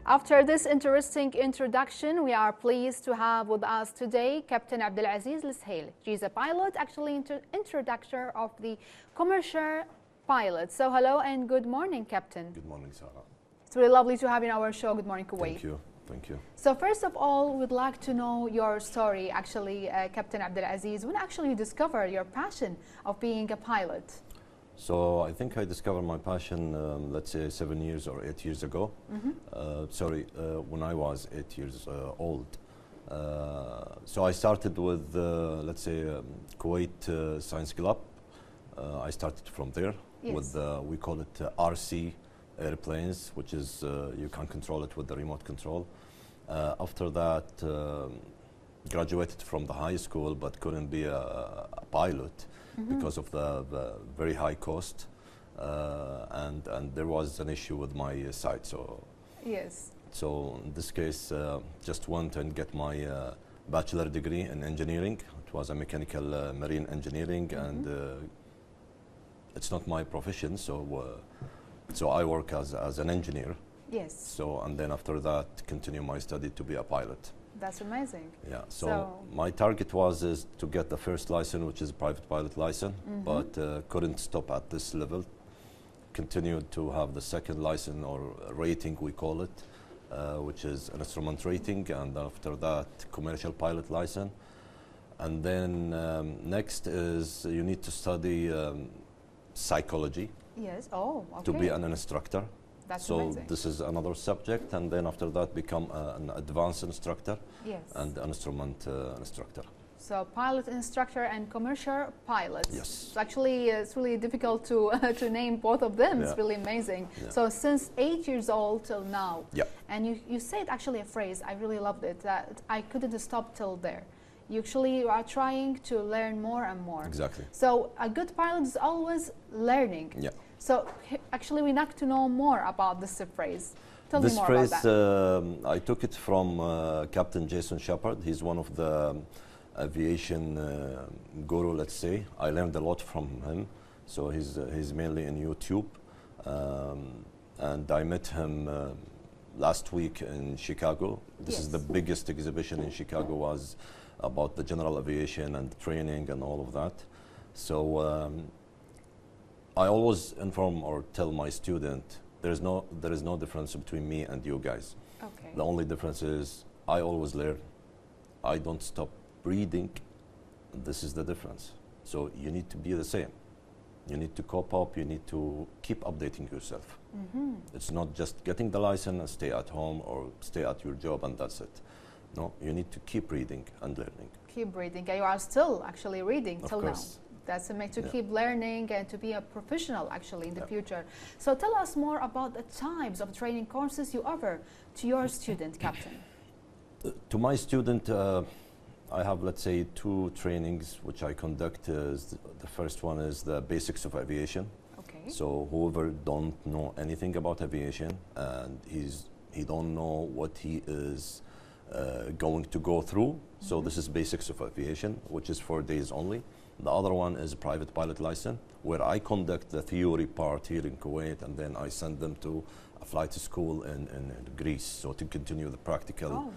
After this interesting introduction, we are pleased to have with us today Captain Abdulعزيز الشعيل. He is a pilot, actually introductor of the commercial pilot. So hello and good morning, Captain. Good morning, Sara. It's really lovely to have you in our show. Good morning, Kuwait. Thank you. Thank you. So first of all, we'd like to know your story, actually, Captain Abdulعزيز. When actually you discovered your passion of being a pilot? So I think I discovered my passion, let's say 7 years or 8 years ago. When I was 8 years old. So I started with, let's say, Kuwait Science Club. I started from there with, we call it RC airplanes, which is, you can control it with the remote control. After that, graduated from the high school, but couldn't be a pilot. Because of the very high cost, and there was an issue with my site. So in this case, just went and get my bachelor degree in engineering. It was a mechanical marine engineering, and it's not my profession. So I work as an engineer. So and then after that, continue my study to be a pilot. That's amazing. Yeah, so my target was to get the first license, which is a private pilot license, but couldn't stop at this level. Continued to have the second license, or rating we call it, which is an instrument rating, and after that commercial pilot license. And then next is you need to study psychology to be an instructor. That's so amazing. This is another subject, and then after that become an advanced instructor and an instrument instructor. So pilot instructor and commercial pilot. Yes. So actually, it's really difficult to name both of them. It's really amazing. So since 8 years old till now. And you said actually a phrase, I really loved it, that I couldn't stop till there. You actually are trying to learn more and more. Exactly. So a good pilot is always learning. So actually we like to know more about this phrase. Tell me more about that. This phrase, I took it from Captain Jason Shepard. He's one of the aviation guru, let's say. I learned a lot from him. So he's mainly in YouTube. And I met him last week in Chicago. This is the biggest exhibition in Chicago, was about the general aviation and training and all of that. So I always inform or tell my student there is no difference between me and you guys. The only difference is I always learn. I don't stop reading. This is the difference. So you need to be the same. You need to cope up. You need to keep updating yourself. It's not just getting the license and stay at home or stay at your job and that's it. No, you need to keep reading and learning. Keep reading. You are still actually reading till now. That's to keep learning and to be a professional actually in the future. So tell us more about the types of training courses you offer to your student, Captain. To my student, I have, let's say, 2 trainings which I conduct. The first one is the basics of aviation. So whoever don't know anything about aviation and he don't know what he is going to go through. So this is basics of aviation, which is 4 days only. The other one is a private pilot license, where I conduct the theory part here in Kuwait, and then I send them to a flight school in Greece, so to continue the practical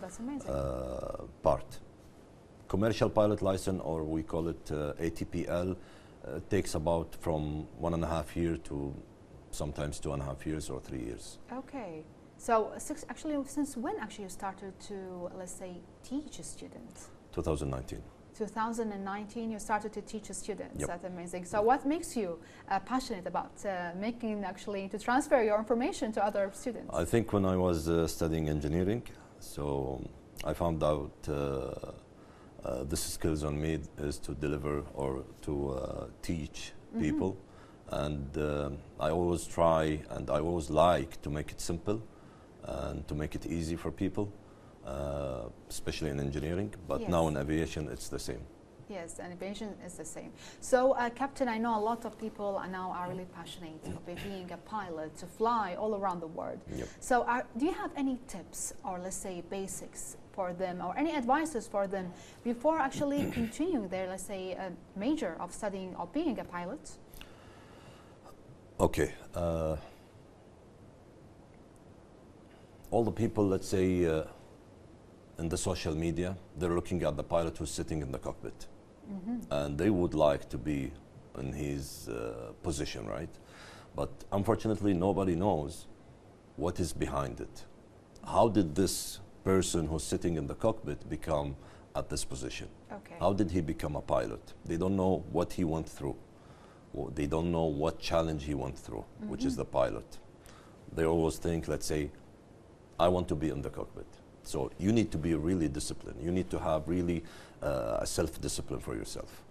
part. Commercial pilot license, or we call it ATPL, takes about from 1.5 years to sometimes 2.5 years or 3 years. So actually, since when actually you started to, let's say, teach students? 2019. 2019, you started to teach students. That's amazing. So what makes you passionate about to transfer your information to other students? I think when I was studying engineering, so I found out this skills on me is to deliver or to teach people. And I always try and I always like to make it simple and to make it easy for people. Especially in engineering, but now in aviation it's the same. Yes, and aviation is the same. So, Captain, I know a lot of people now are really passionate of being a pilot, to fly all around the world. So, do you have any tips or, let's say, basics for them, or any advices for them before actually continuing their, let's say, major of studying or being a pilot? Okay. all the people, let's say, in the social media, they're looking at the pilot who's sitting in the cockpit. And they would like to be in his position, right? But unfortunately, nobody knows what is behind it. How did this person who's sitting in the cockpit become at this position? Okay. How did he become a pilot? They don't know what he went through. They don't know what challenge he went through, which is the pilot. They always think, let's say, I want to be in the cockpit. So you need to be really disciplined. You need to have really a self-discipline for yourself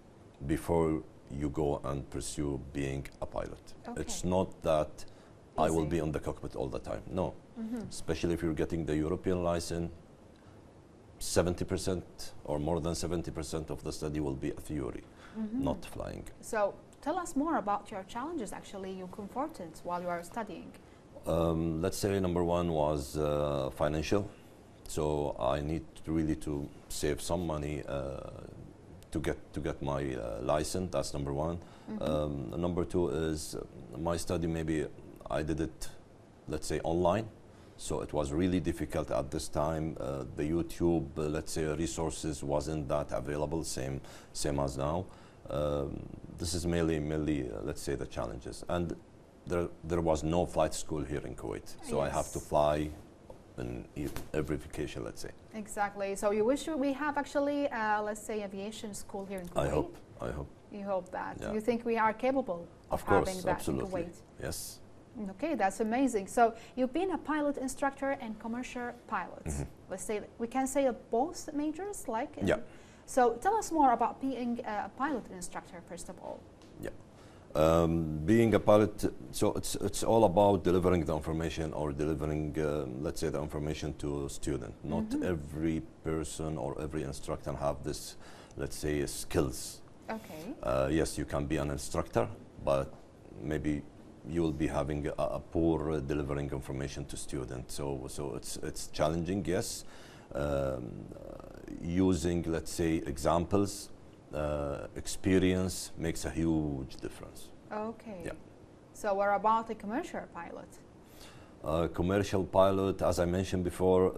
before you go and pursue being a pilot. Okay. It's not that I will Easy. be in the cockpit all the time. No, especially if you're getting the European license, 70% or more than 70% of the study will be a theory, not flying. So tell us more about your challenges actually you confronted while you are studying. Let's say number one was financial. So I need really to save some money to get my license. That's number one. Number two is my study. Maybe I did it, let's say, online. So it was really difficult at this time. The YouTube, let's say, resources wasn't that available. Same as now. This is mainly let's say, the challenges. And there was no flight school here in Kuwait. So I have to fly in every vacation, let's say. Exactly. So you wish we have actually, let's say, aviation school here in Kuwait? I hope. You hope that. Yeah. You think we are capable of course, having that absolutely. in Kuwait? Yes. Okay, that's amazing. So you've been a pilot instructor and commercial pilot. Let's say, we can say both majors, like? Yeah. So tell us more about being a pilot instructor, first of all. Yeah. Being a pilot, so it's all about delivering the information or delivering, let's say, the information to a student. Not every person or every instructor have this, let's say, skills. Okay. Yes, you can be an instructor, but maybe you will be having a poor delivering information to students. So it's challenging, yes. Using, let's say, examples, experience makes a huge difference. Okay. Yeah. So we're about a commercial pilot. Commercial pilot, as I mentioned before,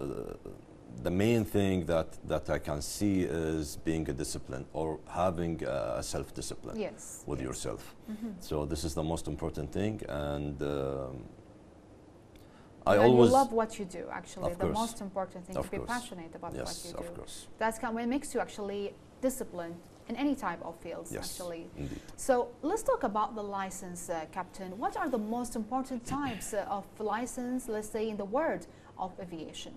the main thing that I can see is being a discipline or having a self-discipline with yourself. So this is the most important thing, and I always you love what you do. Actually, of the course. most important thing Of to be course. passionate about what you do. Of course. That's what makes you actually disciplined in any type of fields. Yes, actually. indeed. So let's talk about the license, Captain. What are the most important types of license, let's say, in the world of aviation?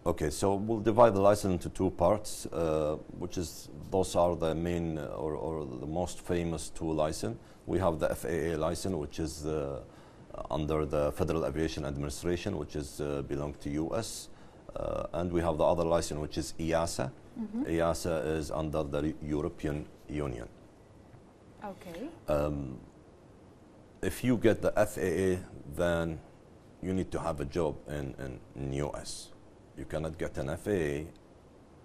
Okay, so we'll divide the license into two parts, which is those are the main or the most famous two license. We have the FAA license, which is under the Federal Aviation Administration, which is belong to US, and we have the other license, which is EASA. EASA is under the European Union. Okay. If you get the FAA, then you need to have a job in US. You cannot get an FAA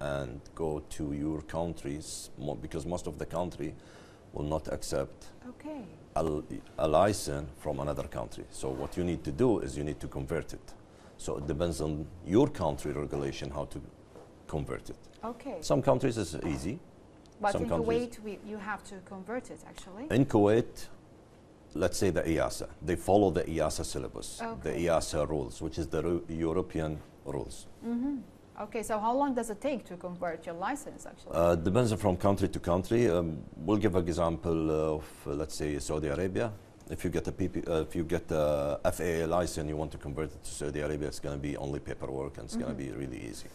and go to your countries because most of the country will not accept a license from another country. So what you need to do is you need to convert it. So it depends on your country regulation how to convert it. Okay. Some countries is easy. But some in Kuwait, you have to convert it, actually. In Kuwait, let's say the EASA, they follow the EASA syllabus, the EASA rules, which is the European rules. Okay, so how long does it take to convert your license, actually? Depends from country to country. We'll give an example of, let's say, Saudi Arabia. If you get a FAA license, you want to convert it to Saudi Arabia, it's going to be only paperwork and it's going to be really easy.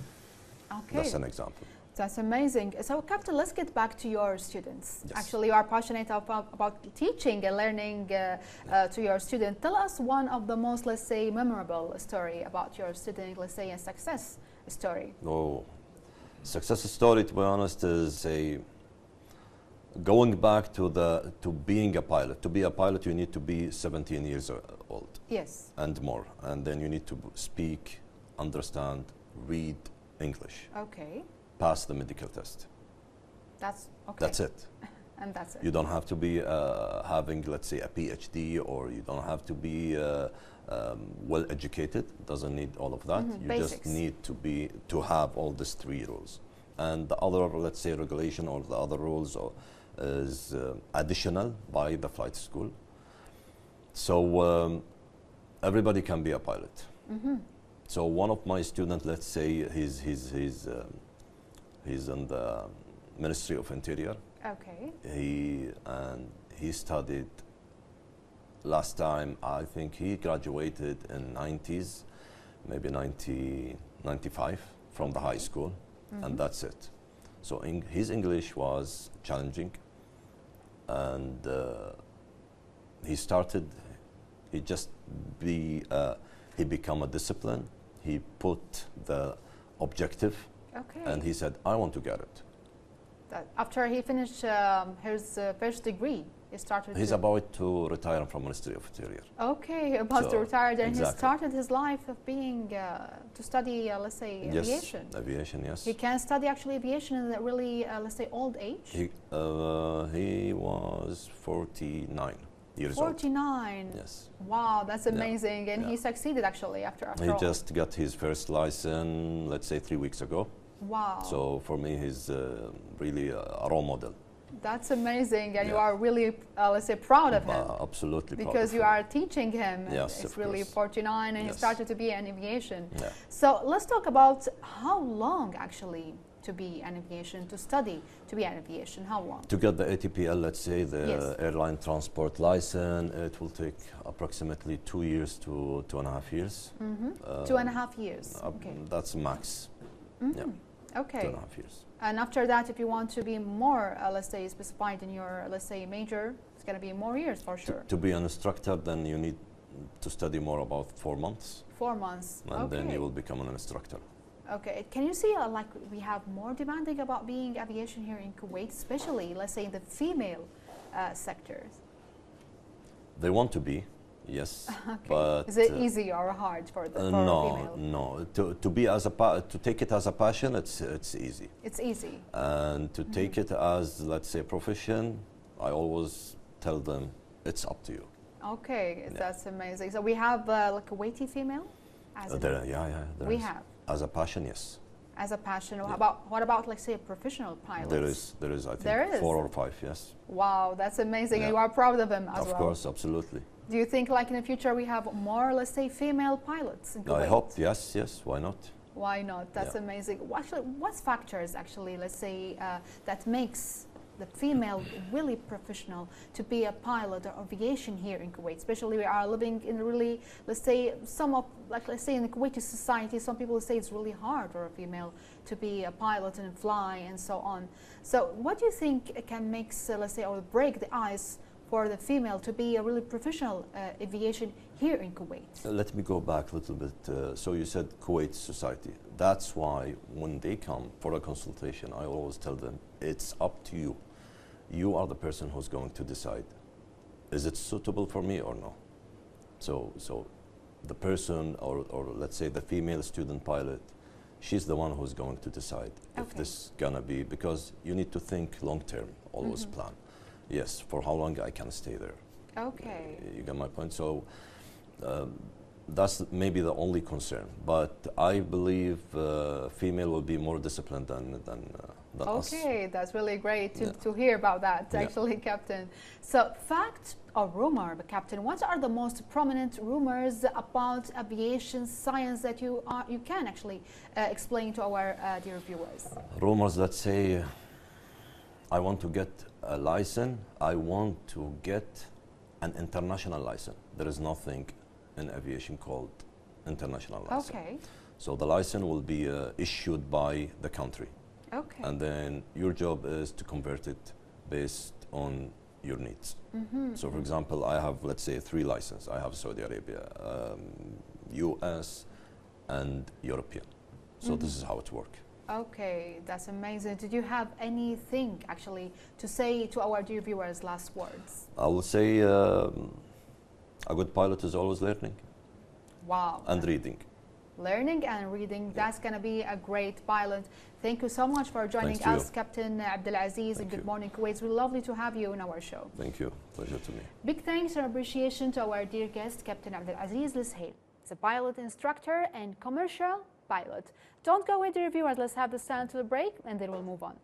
Okay. That's an example. That's amazing. So, Captain, let's get back to your students. Yes. Actually, you are passionate about teaching and learning to your students. Tell us one of the most, let's say, memorable story about your student, let's say, a success story. Oh, success story, to be honest, is going back to being a pilot. To be a pilot, you need to be 17 years old. Yes. And more. And then you need to speak, understand, read English. Okay. Pass the medical test. That's okay. That's it. And that's it. You don't have to be having, let's say, a PhD, or you don't have to be well educated. Doesn't need all of that. You Basics. just need to have all these 3 rules. And the other, let's say, regulation or the other rules is additional by the flight school. So everybody can be a pilot. So one of my students, let's say, he's in the Ministry of Interior. Okay. He studied last time, I think he graduated in 90s, maybe 95 from the high school, and that's it. So his English was challenging, and he became a discipline. He put the objective, and he said, I want to get it. After he finished his first degree, he's about to retire from Ministry of Interior. Okay, about to retire, then exactly. He started his life of being to study, let's say, aviation. Yes, aviation, yes. He can study actually aviation in a really, let's say, old age. He was 49 years 49. old. Yes. Wow, that's amazing, and he succeeded actually after He all. just got his first license, let's say, 3 weeks ago. Wow. So for me, he's really a role model. That's amazing, and you are really, let's say, proud of him. Absolutely proud because of you him. are teaching him. Yes, it's of really course. 49, and he started to be in aviation. Yeah. So let's talk about how long actually to be an aviation, to study to be an aviation. How long? To get the ATPL, let's say, the airline transport license, it will take approximately 2 years to 2.5 years. 2.5 years. Okay. That's max. Yeah. Okay. 2.5 years. And after that, if you want to be more, let's say, specified in your, let's say, major, it's going to be more years for sure. To be an instructor, then you need to study more, about 4 months. 4 months. And then you will become an instructor. Okay. Can you see, like, we have more demanding about being aviation here in Kuwait, especially, let's say, in the female sectors? They want to be. Yes, okay. But is it easy or hard for the female? No. To take it as a passion, it's easy. It's easy. And to take it as, let's say, a profession, I always tell them it's up to you. Okay, that's amazing. So we have like a Kuwaiti female. We have as a passion, yes. As a passion. What about, like, say, professional pilots? There is. I think 4 or 5. Yes. Wow, that's amazing. And you are proud of them as well. Of course, absolutely. Do you think, like, in the future we have more, let's say, female pilots in Kuwait? I hope, yes. Why not? Why not? That's amazing. What factors, actually, let's say, that makes the female really professional to be a pilot or aviation here in Kuwait? Especially we are living in really, let's say, let's say in the Kuwaiti society, some people say it's really hard for a female to be a pilot and fly and so on. So what do you think can make, let's say, or break the ice for the female to be a really professional aviation here in Kuwait? Let me go back a little bit. So you said Kuwait society. That's why when they come for a consultation, I always tell them, it's up to you. You are the person who's going to decide, is it suitable for me or no? So the person, or let's say the female student pilot, she's the one who's going to decide if this is gonna be, because you need to think long term, always plan. Yes, for how long I can stay there. Okay. You get my point? So that's maybe the only concern. But I believe female will be more disciplined than us. Okay, that's really great to hear about that, actually, Captain. So fact or rumor, Captain, what are the most prominent rumors about aviation science that you can actually explain to our dear viewers? Rumors that say, I want to get a license, I want to get an international license. There is nothing in aviation called international license. Okay. So the license will be issued by the country. Okay. And then your job is to convert it based on your needs. So for example, I have, let's say, 3 licenses. I have Saudi Arabia, US, and European. So this is how it works. Okay, that's amazing. Did you have anything actually to say to our dear viewers, last words? I will say a good pilot is always learning. Wow. And reading. learning and reading. That's going to be a great pilot. Thank you so much for joining us, Captain Abdulaziz, and Good Morning Kuwait. It's really lovely to have you in our show. Thank you. Pleasure to me. Big thanks and appreciation to our dear guest, Captain Abdulaziz Lishail. He's a pilot instructor and commercial pilot. Don't go away, the reviewers. Let's have the sound to the break, and then we'll move on.